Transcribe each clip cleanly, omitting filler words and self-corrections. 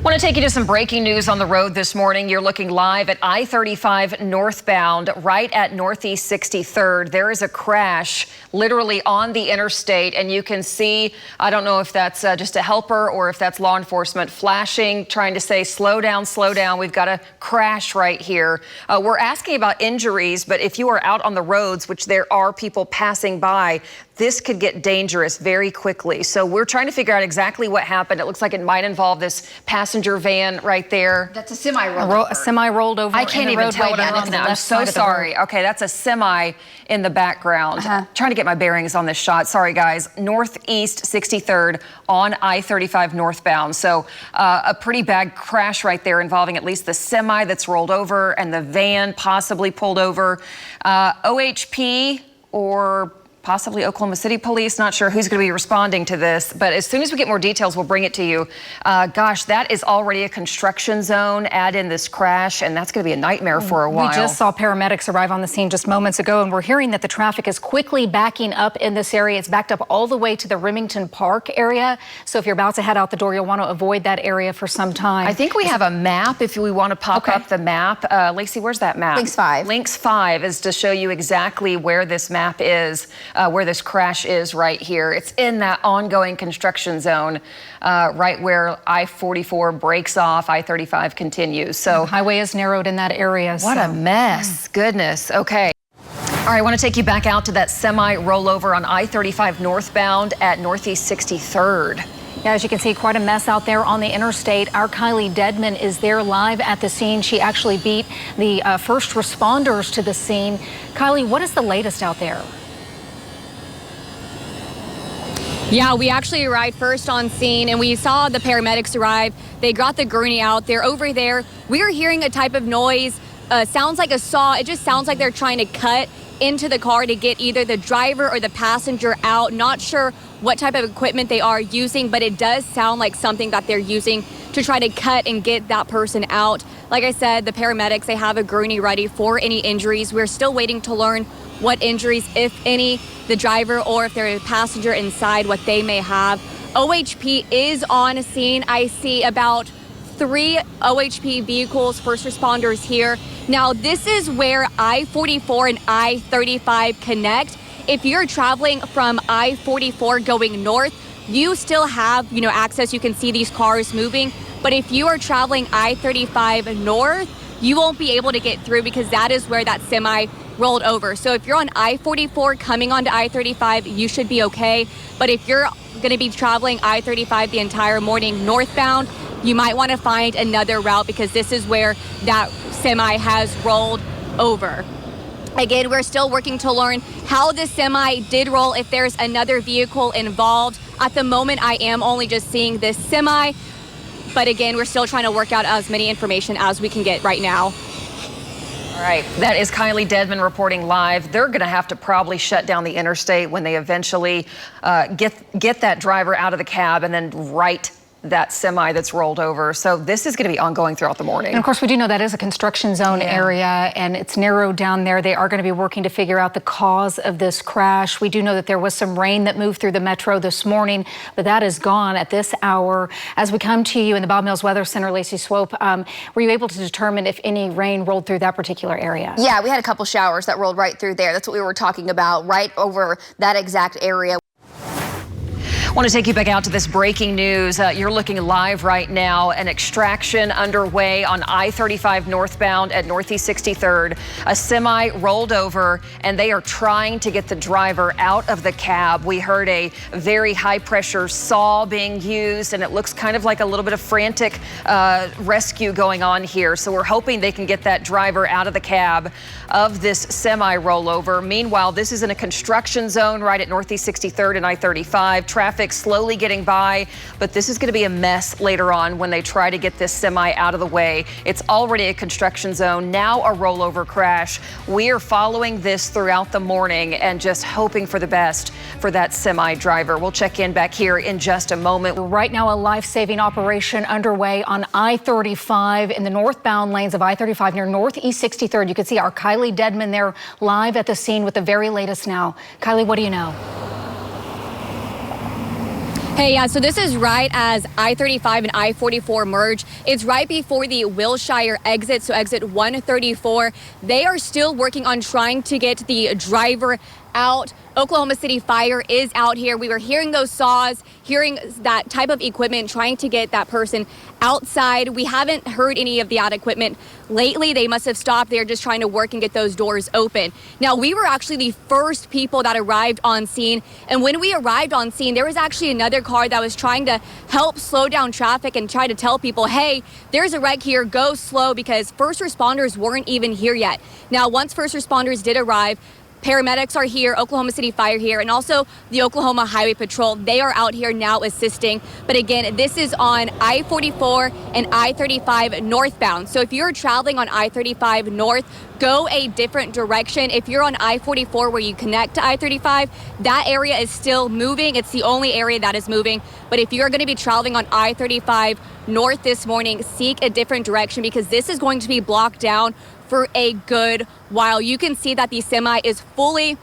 Want to take you to some breaking news on the road this morning. You're looking live at I-35 northbound, right at Northeast 63rd. There is a crash literally on the interstate, and you can see, I don't know if that's just a helper or if that's law enforcement flashing, trying to say, slow down, we've got a crash right here. We're asking about injuries, but if you are out on the roads, which there are people passing by, this could get dangerous very quickly. So we're trying to figure out exactly what happened. It looks like it might involve this passenger van right there. That's a semi rolled over. A semi rolled over. I can't even tell what I'm looking at. I'm so sorry. Okay, that's a semi in the background. Trying to get my bearings on this shot. Sorry, guys. Northeast 63rd on I-35 northbound. So a pretty bad crash right there involving at least the semi that's rolled over and the van possibly pulled over. OHP or possibly Oklahoma City Police, not sure who's going to be responding to this, but as soon as we get more details, we'll bring it to you. Gosh, that is already a construction zone. Add in this crash, and that's going to be a nightmare for a while. We just saw paramedics arrive on the scene just moments ago, and we're hearing that the traffic is quickly backing up in this area. It's backed up all the way to the Remington Park area, so if you're about to head out the door, you'll want to avoid that area for some time. I think we have a map if we want to pop up the map. Lacey, where's that map? Links 5. Links 5 is to show you exactly where this map is. Where this crash is right here. It's in that ongoing construction zone, right where I-44 breaks off, I-35 continues. So the highway is narrowed in that area. What a mess. Goodness. Okay. All right, I want to take you back out to that semi rollover on I-35 northbound at Northeast 63rd. Yeah, as you can see, quite a mess out there on the interstate. Our Kylie Deadman is there live at the scene. She actually beat the first responders to the scene. Kylie, what is the latest out there? Yeah, we actually arrived first on scene and we saw the paramedics arrive. They got the gurney out. They're over there. We are hearing a type of noise, sounds like a saw. It just sounds like they're trying to cut into the car to get either the driver or the passenger out. Not sure what type of equipment they are using, but it does sound like something that they're using to try to cut and get that person out. Like I said, the paramedics, they have a gurney ready for any injuries. We're still waiting to learn what injuries, if any, the driver or if they're a passenger inside, what they may have. OHP is on scene. I see about 3 OHP vehicles, first responders here. Now, this is where I-44 and I-35 connect. If you're traveling from I-44 going north, you still have, access. You can see these cars moving. But if you are traveling I-35 north, you won't be able to get through because that is where that semi rolled over. So if you're on I-44 coming onto I-35, you should be okay. But if you're going to be traveling I-35 the entire morning northbound, you might want to find another route because this is where that semi has rolled over. Again, we're still working to learn how the semi did roll, if there's another vehicle involved. At the moment, I am only just seeing this semi. But again, we're still trying to work out as many information as we can get right now. All right, that is Kylie Deadman reporting live. They're going to have to probably shut down the interstate when they eventually get that driver out of the cab and then right that semi that's rolled over. So this is going to be ongoing throughout the morning. And of course, we do know that is a construction zone area and it's narrowed down there. They are going to be working to figure out the cause of this crash. We do know that there was some rain that moved through the metro this morning, but that is gone at this hour. As we come to you in the Bob Mills Weather Center, Lacey Swope, were you able to determine if any rain rolled through that particular area? Yeah, we had a couple showers that rolled right through there. That's what we were talking about, right over that exact area. I want to take you back out to this breaking news. You're looking live right now. An extraction underway on I-35 northbound at Northeast 63rd. A semi rolled over and they are trying to get the driver out of the cab. We heard a very high pressure saw being used and it looks kind of like a little bit of frantic rescue going on here. So we're hoping they can get that driver out of the cab of this semi rollover. Meanwhile, this is in a construction zone right at Northeast 63rd and I-35. Traffic slowly getting by, but this is going to be a mess later on when they try to get this semi out of the way. It's already a construction zone, now a rollover crash. We are following this throughout the morning and just hoping for the best for that semi driver. We'll check in back here in just a moment. Right now, a life-saving operation underway on I-35 in the northbound lanes of I-35 near Northeast 63rd. You can see our Kylie Deadman there live at the scene with the very latest now. Kylie, what do you know? Hey, yeah, so this is right as I-35 and I-44 merge. It's right before the Wilshire exit, so exit 134. They are still working on trying to get the driver out. Oklahoma City Fire is out here. We were hearing those saws, hearing that type of equipment, trying to get that person outside. We haven't heard any of that equipment lately. They must have stopped. They're just trying to work and get those doors open. Now, we were actually the first people that arrived on scene. And when we arrived on scene, there was actually another car that was trying to help slow down traffic and try to tell people, hey, there's a wreck here, go slow, because first responders weren't even here yet. Now, once first responders did arrive, paramedics are here, Oklahoma City Fire here, and also the Oklahoma Highway Patrol. They are out here now assisting. But again, this is on I-44 and I-35 northbound. So if you're traveling on I-35 north, go a different direction. If you're on I-44 where you connect to I-35, that area is still moving. It's the only area that is moving. But if you're going to be traveling on I-35 north this morning, seek a different direction, because this is going to be blocked down for a good while. You can see that the semi is fully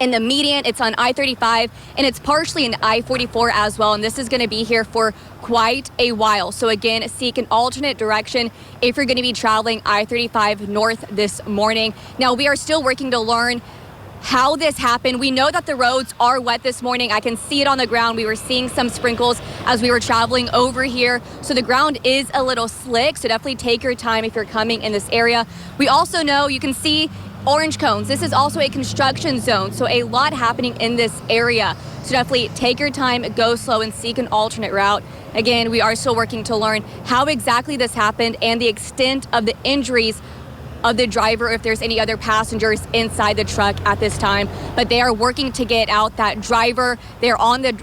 in the median. It's on I-35 and it's partially in I-44 as well. And this is going to be here for quite a while. So again, seek an alternate direction if you're going to be traveling I-35 north this morning. Now, we are still working to learn how this happened. We know that the roads are wet this morning. I can see it on the ground. We were seeing some sprinkles as we were traveling over here. So the ground is a little slick. So definitely take your time if you're coming in this area. We also know you can see orange cones. This is also a construction zone. So a lot happening in this area. So definitely take your time, go slow, and seek an alternate route. Again, we are still working to learn how exactly this happened and the extent of the injuries of the driver, if there's any other passengers inside the truck at this time. But they are working to get out that driver. They're on the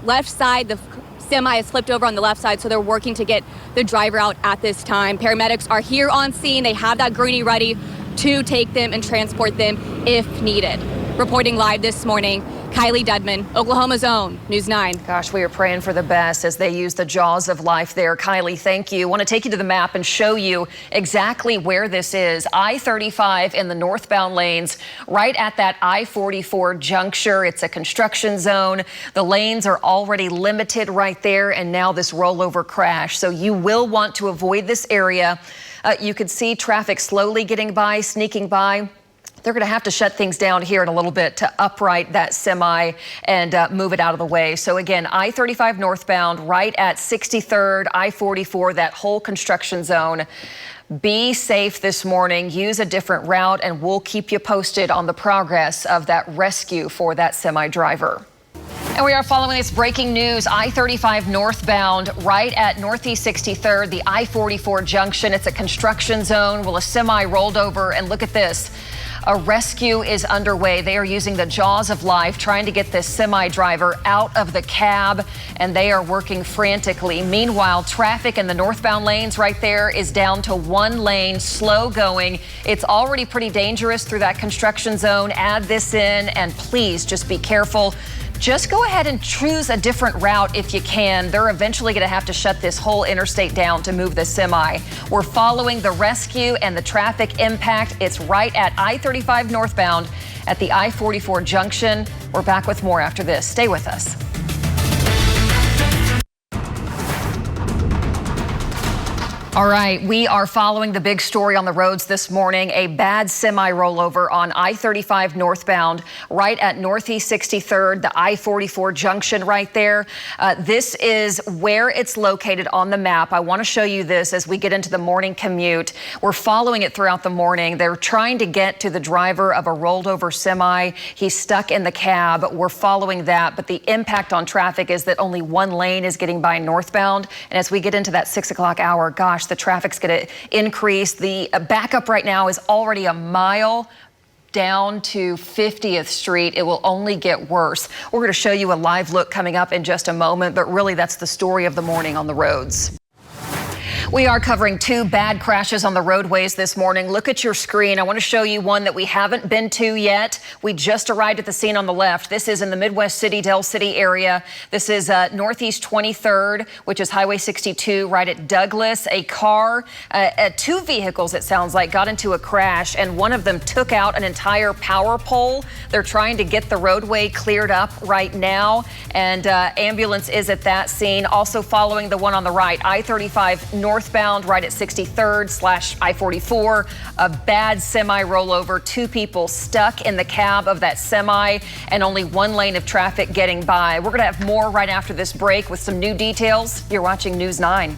left side. The semi is flipped over on the left side, so they're working to get the driver out at this time. Paramedics are here on scene. They have that gurney ready to take them and transport them if needed. Reporting live this morning, Kylie Dudman, Oklahoma's own News 9. Gosh, we are praying for the best as they use the jaws of life there. Kylie, thank you. I want to take you to the map and show you exactly where this is. I-35 in the northbound lanes, right at that I-44 juncture. It's a construction zone. The lanes are already limited right there, and now this rollover crash. So you will want to avoid this area. You could see traffic slowly getting by, sneaking by. They're going to have to shut things down here in a little bit to upright that semi and move it out of the way. So again, I-35 northbound, right at 63rd, I-44, that whole construction zone. Be safe this morning. Use a different route, and we'll keep you posted on the progress of that rescue for that semi driver. And we are following this breaking news. I-35 northbound, right at Northeast 63rd, the I-44 junction. It's a construction zone. Well, a semi rolled over, and look at this. A rescue is underway. They are using the jaws of life, trying to get this semi driver out of the cab, and they are working frantically. Meanwhile, traffic in the northbound lanes right there is down to one lane, slow going. It's already pretty dangerous through that construction zone. Add this in, and please just be careful. Just go ahead and choose a different route if you can. They're eventually going to have to shut this whole interstate down to move the semi. We're following the rescue and the traffic impact. It's right at I-35 northbound at the I-44 junction. We're back with more after this. Stay with us. All right, we are following the big story on the roads this morning. A bad semi rollover on I-35 northbound, right at Northeast 63rd, the I-44 junction right there. This is where it's located on the map. I want to show you this as we get into the morning commute. We're following it throughout the morning. They're trying to get to the driver of a rolled over semi. He's stuck in the cab. We're following that, but the impact on traffic is that only one lane is getting by northbound. And as we get into that 6 o'clock hour, gosh, the traffic's going to increase. The backup right now is already a mile down to 50th Street. It will only get worse. We're going to show you a live look coming up in just a moment, but really that's the story of the morning on the roads. We are covering two bad crashes on the roadways this morning. Look at your screen. I want to show you one that we haven't been to yet. We just arrived at the scene on the left. This is in the Midwest City, Del City area. This is Northeast 23rd, which is Highway 62, right at Douglas. A car, two vehicles, it sounds like, got into a crash, and one of them took out an entire power pole. They're trying to get the roadway cleared up right now, and ambulance is at that scene. Also following the one on the right, I-35 northbound, right at 63rd/I-44. A bad semi rollover. Two people stuck in the cab of that semi, and only one lane of traffic getting by. We're going to have more right after this break with some new details. You're watching News 9.